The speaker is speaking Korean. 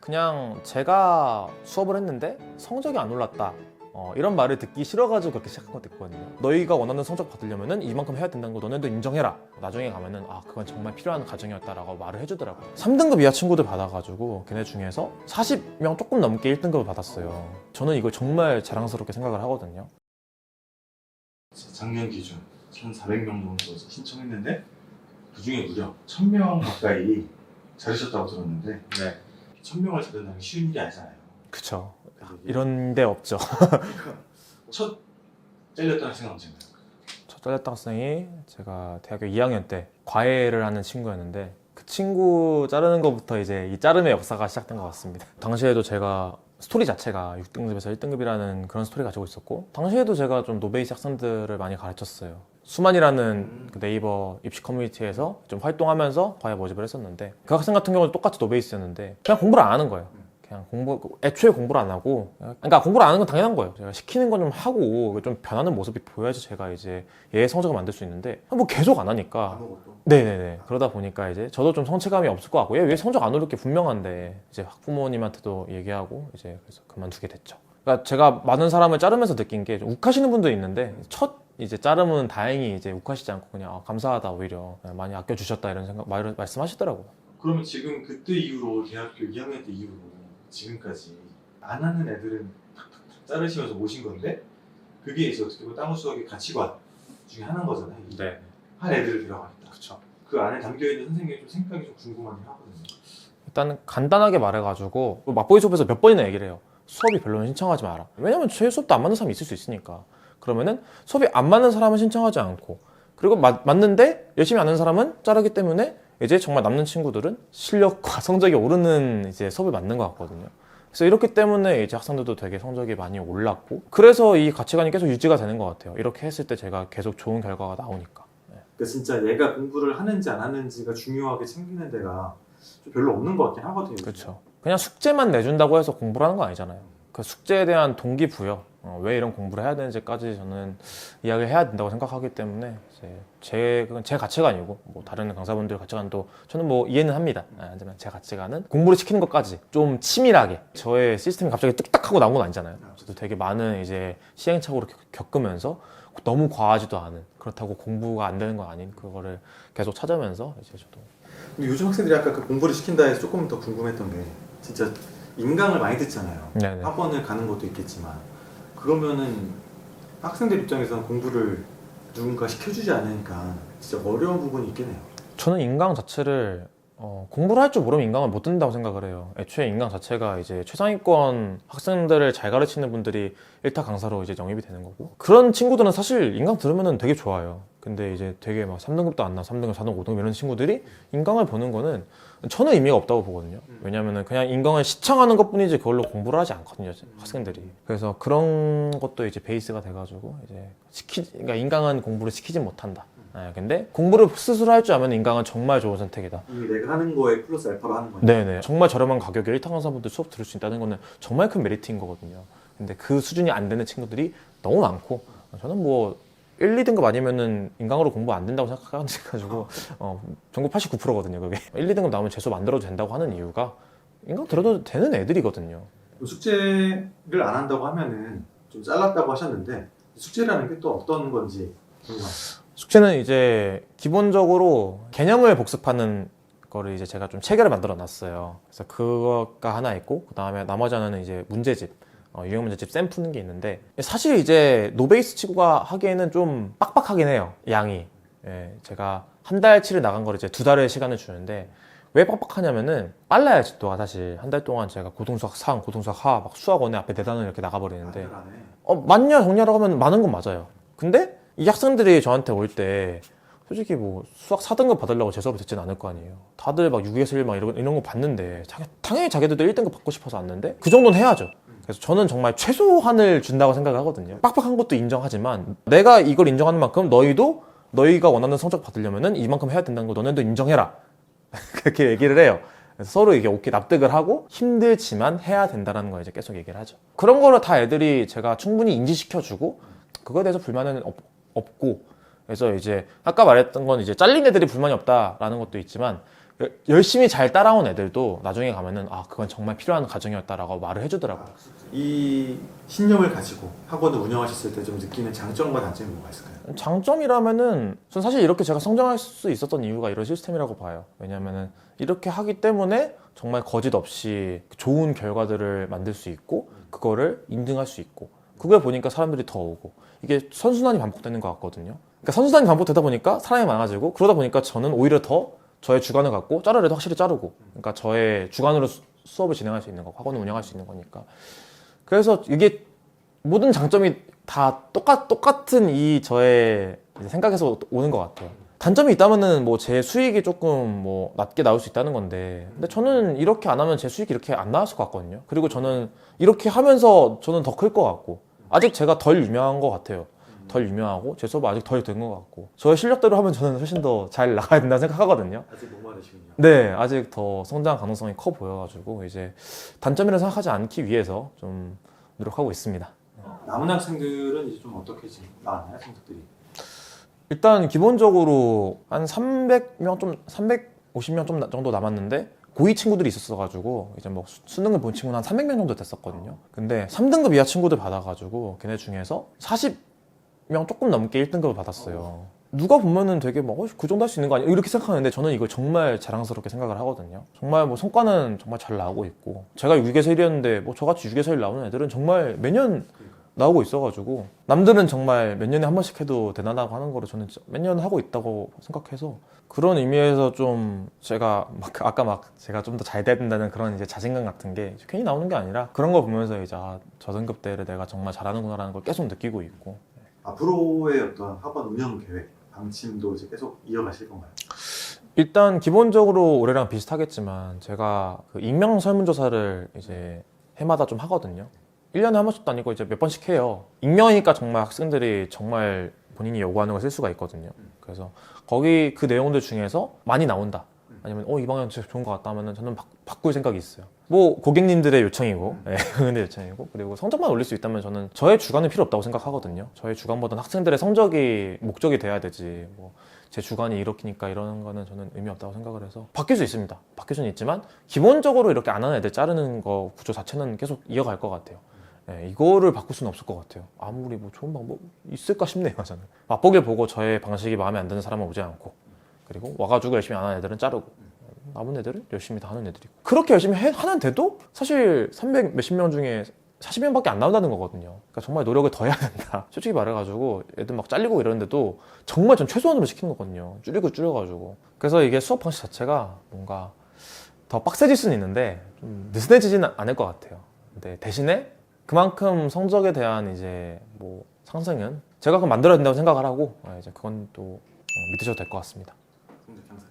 그냥 제가 수업을 했는데 성적이 안 올랐다, 이런 말을 듣기 싫어가지고 그렇게 시작한 것도 있거든요. 너희가 원하는 성적 받으려면은 이만큼 해야 된다는 거 너네도 인정해라. 나중에 가면은 그건 정말 필요한 과정이었다라고 말을 해주더라고요. 3등급 이하 친구들 받아가지고 걔네 중에서 40명 조금 넘게 1등급을 받았어요. 저는 이걸 정말 자랑스럽게 생각을 하거든요. 작년 기준 1,400명 정도 신청했는데 그 중에 무려 1,000명 가까이 자르셨다고 들었는데, 네. 1,000명을 자른다는 게 쉬운 일이 아니잖아요. 그쵸. 이런 데 없죠. 첫 잘렸다는 학생은 언제인가요? 첫 잘렸던 학생이 제가 대학교 2학년 때 과외를 하는 친구였는데, 그 친구 자르는 것부터 이제 이 자름의 역사가 시작된 것 같습니다. 당시에도 제가 스토리 자체가 6등급에서 1등급이라는 그런 스토리 가지고 있었고, 당시에도 제가 좀 노베이스 학생들을 많이 가르쳤어요. 수만이라는 그 네이버 입시 커뮤니티에서 좀 활동하면서 과외 모집을 했었는데, 그 학생 같은 경우는 똑같이 노베이스였는데 그냥 공부를 안 하는 거예요. 그냥 애초에 공부를 안 하고, 그러니까 공부를 안 하는 건 당연한 거예요. 제가 시키는 건 좀 하고 좀 변하는 모습이 보여야지 제가 이제 얘의 성적을 만들 수 있는데, 뭐 계속 안 하니까. 아무것도. 네네네. 그러다 보니까 이제 저도 좀 성취감이 없을 것 같고, 얘 왜 성적 안 오를 게 분명한데, 이제 학부모님한테도 얘기하고 이제 그래서 그만두게 됐죠. 그러니까 제가 많은 사람을 자르면서 느낀 게, 좀 욱하시는 분도 있는데 첫 이제 자르면 다행히 이제 욱하시지 않고 그냥 감사하다, 오히려 많이 아껴주셨다, 이런 생각 말씀하시더라고요. 그러면 지금 그때 이후로 대학교 2학년 때 이후로 지금까지 안 하는 애들은 탁탁탁 자르시면서 오신 건데, 그게 이제 어떻게 보면 땅우 수학의 가치관 중에 하나인 거잖아요. 네. 한 애들을 데려가겠다. 그쵸. 그 안에 담겨있는 선생님의 좀 생각이 좀 궁금하긴 하거든요. 일단 간단하게 말해가지고 맛보기 수업에서 몇 번이나 얘기를 해요. 수업이 별로면 신청하지 마라. 왜냐면 제 수업도 안 맞는 사람이 있을 수 있으니까. 그러면은 수업이 안 맞는 사람은 신청하지 않고, 그리고 맞는데 열심히 아는 사람은 자르기 때문에 이제 정말 남는 친구들은 실력과 성적이 오르는 이제 수업을 맞는 것 같거든요. 그래서 이렇기 때문에 이제 학생들도 되게 성적이 많이 올랐고, 그래서 이 가치관이 계속 유지가 되는 것 같아요. 이렇게 했을 때 제가 계속 좋은 결과가 나오니까. 그러니까 진짜 얘가 공부를 하는지 안 하는지가 중요하게 챙기는 데가 좀 별로 없는 것 같긴 하거든요. 그렇죠. 그냥 숙제만 내준다고 해서 공부를 하는 건 아니잖아요. 그 숙제에 대한 동기부여, 왜 이런 공부를 해야 되는지까지 저는 이야기를 해야 된다고 생각하기 때문에, 그건 제 가치관이고, 뭐 다른 강사분들 가치관도 저는 뭐 이해는 합니다. 하지만 제 가치관은 공부를 시키는 것까지 좀 치밀하게, 저의 시스템이 갑자기 뚝딱 하고 나온 건 아니잖아요. 저도 되게 많은 이제 시행착오를 겪으면서 너무 과하지도 않은, 그렇다고 공부가 안 되는 건 아닌 그거를 계속 찾으면서 이제 저도. 근데 요즘 학생들이 아까 그 공부를 시킨다 해서 조금 더 궁금했던 게, 진짜 인강을 많이 듣잖아요. 네네. 학원을 가는 것도 있겠지만, 그러면은 학생들 입장에서는 공부를 누군가 시켜주지 않으니까 진짜 어려운 부분이 있긴 해요. 저는 인강 자체를 공부를 할 줄 모르면 인강을 못 듣는다고 생각을 해요. 애초에 인강 자체가 이제 최상위권 학생들을 잘 가르치는 분들이 1타 강사로 이제 영입이 되는 거고, 그런 친구들은 사실 인강 들으면 되게 좋아요. 근데 이제 되게 막 3등급도 안 나, 3등급, 4등급, 5등급 이런 친구들이 인강을 보는 거는 저는 의미가 없다고 보거든요. 왜냐면은 그냥 인강을 시청하는 것 뿐이지 그걸로 공부를 하지 않거든요, 학생들이. 그래서 그런 것도 이제 베이스가 돼가지고, 이제 그러니까 인강은 공부를 시키진 못한다. 근데 공부를 스스로 할 줄 알면 인강은 정말 좋은 선택이다. 이미 내가 하는 거에 플러스 알파로 하는 거니까. 네네. 정말 저렴한 가격에 1타 강사분들 수업 들을 수 있다는 거는 정말 큰 메리트인 거거든요. 근데 그 수준이 안 되는 친구들이 너무 많고, 저는 뭐 1, 2등급 아니면은 인강으로 공부 안 된다고 생각해가지고, 전국 89%거든요, 그게. 1, 2등급 나오면 재수 만들어도 된다고 하는 이유가, 인강 들어도 되는 애들이거든요. 숙제를 안 한다고 하면은 좀 잘랐다고 하셨는데, 숙제라는 게 또 어떤 건지 궁금합니다. 숙제는 이제 기본적으로 개념을 복습하는 거를 이제 제가 좀 체계를 만들어 놨어요. 그래서 그거가 하나 있고, 그 다음에 나머지 하나는 이제 문제집, 유형 문제집 쌤 푸는 게 있는데, 사실 이제 노베이스 치고가 하기에는 좀 빡빡하긴 해요, 양이. 제가 한 달치를 나간 거를 이제 2달의 시간을 주는데, 왜 빡빡하냐면은 빨라요, 집도가. 사실 한 달 동안 제가 고등수학 3, 고등수학 하, 막 수학 원에 앞에 4단을 이렇게 나가버리는데, 맞냐 정냐라고 하면 많은 건 맞아요. 근데 이 학생들이 저한테 올 때 솔직히 뭐 수학 4등급 받으려고 제 수업을 듣진 않을 거 아니에요. 다들 막 6에서 1 막 이런 거 봤는데, 당연히 자기들도 1등급 받고 싶어서 왔는데 그 정도는 해야죠. 그래서 저는 정말 최소한을 준다고 생각을 하거든요. 빡빡한 것도 인정하지만, 내가 이걸 인정하는 만큼 너희가 원하는 성적 받으려면은 이만큼 해야 된다는 거 너네도 인정해라. 그렇게 얘기를 해요. 그래서 서로 이게 오케이 납득을 하고, 힘들지만 해야 된다는 걸 이제 계속 얘기를 하죠. 그런 거를 다 애들이 제가 충분히 인지시켜주고, 그거에 대해서 불만은 없고, 그래서 이제 아까 말했던 건 이제 잘린 애들이 불만이 없다라는 것도 있지만, 열심히 잘 따라온 애들도 나중에 가면은 아 그건 정말 필요한 과정이었다라고 말을 해주더라고요. 이 신념을 가지고 학원을 운영하셨을 때 좀 느끼는 장점과 단점이 뭐가 있을까요? 장점이라면은 전 사실 이렇게 제가 성장할 수 있었던 이유가 이런 시스템이라고 봐요. 왜냐면은 이렇게 하기 때문에 정말 거짓 없이 좋은 결과들을 만들 수 있고 그거를 인증할 수 있고 그걸 보니까 사람들이 더 오고 이게 선순환이 반복되는 것 같거든요. 그러니까 선순환이 반복되다 보니까 사람이 많아지고 그러다 보니까 저는 오히려 더 저의 주관을 갖고 자를 애도 확실히 자르고 그러니까 저의 주관으로 수업을 진행할 수 있는 거고 학원을 운영할 수 있는 거니까 그래서 이게 모든 장점이 다 똑같은 이 저의 생각에서 오는 것 같아요. 단점이 있다면은 뭐 제 수익이 조금 뭐 낮게 나올 수 있다는 건데 근데 저는 이렇게 안 하면 제 수익이 이렇게 안 나왔을 것 같거든요. 그리고 저는 이렇게 하면서 저는 더 클 것 같고 아직 제가 덜 유명한 것 같아요. 덜 유명하고 제 수업은 아직 덜 된 것 같고 저의 실력대로 하면 저는 훨씬 더 잘 나가야 된다고 생각하거든요. 아직 목마르시군요. 네, 아직 더 성장 가능성이 커 보여가지고 이제 단점이라 생각하지 않기 위해서 좀 노력하고 있습니다. 남은 학생들은 이제 좀 어떻게 지금 나왔나요, 성적들이? 일단 기본적으로 한 300명 좀 350명 좀 정도 남았는데 고2 친구들이 있었어가지고 이제 뭐 수능을 본 친구는 한 300명 정도 됐었거든요. 근데 3등급 이하 친구들 받아가지고 걔네 중에서 40명 조금 넘게 1등급을 받았어요. 누가 보면은 되게 뭐 그 정도 할 수 있는 거 아니야? 이렇게 생각하는데 저는 이걸 정말 자랑스럽게 생각을 하거든요. 정말 뭐 성과는 정말 잘 나오고 있고 제가 6에서 1이었는데 뭐 저같이 6에서 1 나오는 애들은 정말 매년 나오고 있어가지고 남들은 정말 몇 년에 한 번씩 해도 대단하다고 하는 거를 저는 매년 하고 있다고 생각해서 그런 의미에서 좀 제가 아까 막 제가 좀 더 잘 돼야 된다는 그런 이제 자신감 같은 게 괜히 나오는 게 아니라 그런 거 보면서 이제 아, 저 등급 때를 내가 정말 잘하는구나라는 걸 계속 느끼고 있고 앞으로의 어떤 학원 운영 계획, 방침도 이제 계속 이어가실 건가요? 일단 기본적으로 올해랑 비슷하겠지만 제가 그 익명 설문조사를 이제 해마다 좀 하거든요. 1년에 한 번씩도 아니고 이제 몇 번씩 해요. 익명이니까 정말 학생들이 정말 본인이 요구하는 걸 쓸 수가 있거든요. 그래서 거기 그 내용들 중에서 많이 나온다. 아니면 이 방향 진짜 좋은 것 같다 하면은 저는 바꿀 생각이 있어요. 뭐 고객님들의 요청이고, 고객님들의 요청이고, 그리고 성적만 올릴 수 있다면 저는 저의 주관은 필요 없다고 생각하거든요. 저의 주관보다는 학생들의 성적이 목적이 돼야 되지. 뭐 제 주관이 이렇게니까 이러는 거는 저는 의미 없다고 생각을 해서 바뀔 수 있습니다. 바뀔 수는 있지만 기본적으로 이렇게 안 하는 애들 자르는 거 구조 자체는 계속 이어갈 것 같아요. 이거를 바꿀 수는 없을 것 같아요. 아무리 뭐 좋은 방법 있을까 싶네요, 저는. 맛보기를 보고 저의 방식이 마음에 안 드는 사람은 오지 않고, 그리고 와가지고 열심히 안 하는 애들은 자르고, 남은 애들은 열심히 다 하는 애들이고. 그렇게 열심히 하는데도 사실 300 몇십 명 중에 40명밖에 안 나온다는 거거든요. 그러니까 정말 노력을 더 해야 된다. 솔직히 말해가지고 애들 막 잘리고 이러는데도 정말 전 최소한으로 시키는 거거든요. 줄여가지고. 그래서 이게 수업 방식 자체가 뭔가 더 빡세질 수는 있는데 좀 느슨해지지는 않을 것 같아요. 근데 대신에 그만큼 성적에 대한 이제 뭐 상승은 제가 그럼 만들어야 된다고 생각을 하고 이제 그건 또 믿으셔도 될 것 같습니다. 감사합니다.